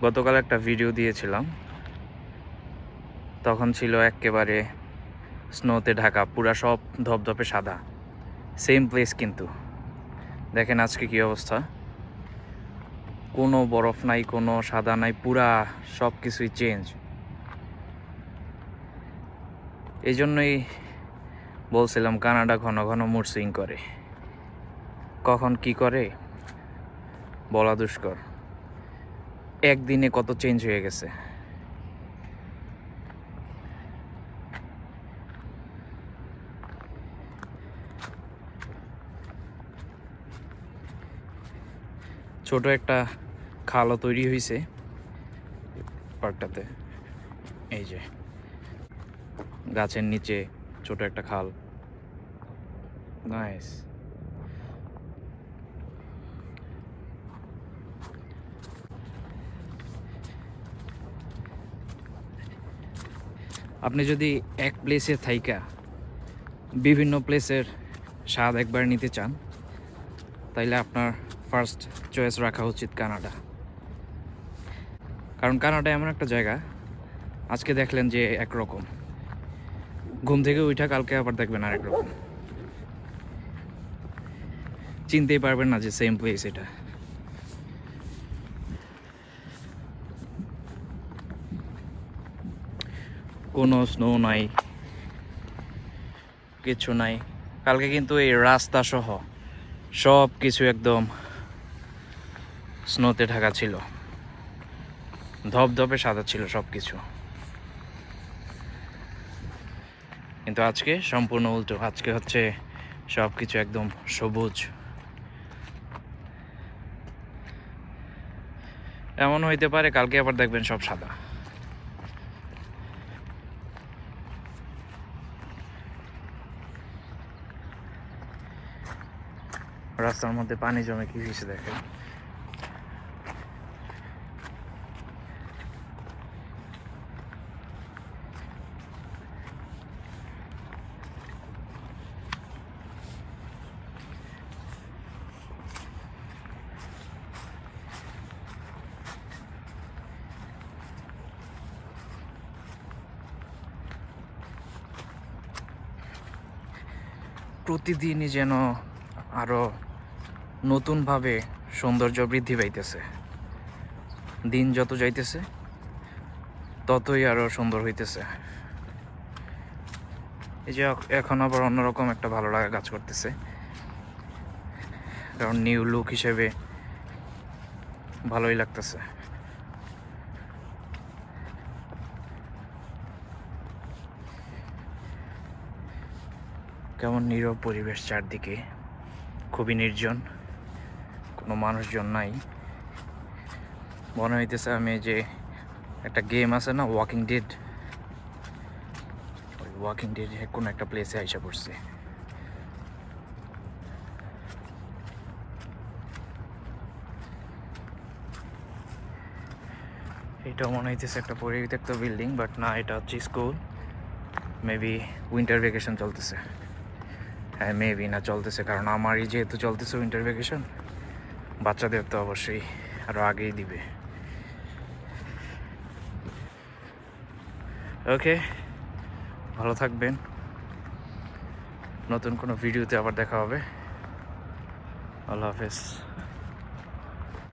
গতকাল একটা ভিডিও দিয়েছিলাম, তখন ছিল একেবারে স্নোতে ঢাকা, পুরা সব ধপধপে সাদা, সেম প্লেস। কিন্তু দেখেন আজকে কি অবস্থা, কোনো বরফ নাই, কোনো সাদা নাই, পুরা সব কিছুই চেঞ্জ। এই জন্যই বলছিলাম কানাডা ঘন ঘন মুড সুইং করে, কখন কি করে বলা দুষ্কর। একদিনে কত চেঞ্জ হয়ে গেছে। ছোট একটা খালও তৈরি হয়েছে পার্কটাতে, এই যে গাছের নিচে ছোট একটা খাল, নাইস। আপনি যদি এক প্লেসে থাইকা বিভিন্ন প্লেসের স্বাদ একবার নিতে চান, তাইলে আপনার ফার্স্ট চয়েস রাখা উচিত কানাডা। কারণ কানাডা এমন একটা জায়গা, আজকে দেখলেন যে একরকম, ঘুম থেকে উঠা কালকে আবার দেখবেন আরেক রকম, চিনতেই পারবেন না যে সেম প্লেস এটা। কোনো স্নো নাই, কিছু নাই। কালকে কিন্তু এই রাস্তা সহ সব কিছু একদম স্নোতে ঢাকা ছিল, ধপধপে সাদা ছিল সব কিছু। কিন্তু আজকে সম্পূর্ণ উল্টো, আজকে হচ্ছে সব কিছু একদম সবুজ। এমন হইতে পারে কালকে আবার দেখবেন সব সাদা। রাস্তার মধ্যে পানি জমে কি হয়েছে দেখেন। প্রতিদিনই যেন আরো নতুনভাবে সৌন্দর্য বৃদ্ধি পাইতেছে, দিন যত যাইতেছে ততই আরো সুন্দর হইতেছে। এই যে এখন আবার অন্যরকম একটা ভালো লাগা কাজ করতেছে, কারণ নিউ লুক হিসেবে ভালোই লাগতেছে। কেমন নীরব পরিবেশ চারদিকে, খুবই নির্জন, কোনো মানুষজন নাই। মনে হইতেছে আমি যে একটা গেম আছে না ওয়াকিং ডেড, ওই ওয়াকিং ডেড কোনো একটা প্লেসে আইসা পড়ছে। এটাও মনে হইতেছে একটা পরিত্যক্ত বিল্ডিং, বাট না, এটা হচ্ছে স্কুল। মেবি উইন্টার ভ্যাকেশন চলতেছে। হ্যাঁ, মেবি না চলতেছে, কারণ আমারই যেহেতু চলতেছে উইন্টার ভ্যাকেশন, বাচ্চাদের তো অবশ্যই আরও আগেই দিবে। ওকে, ভালো থাকবেন, নতুন কোনো ভিডিওতে আবার দেখা হবে। আল্লাহ হাফেজ।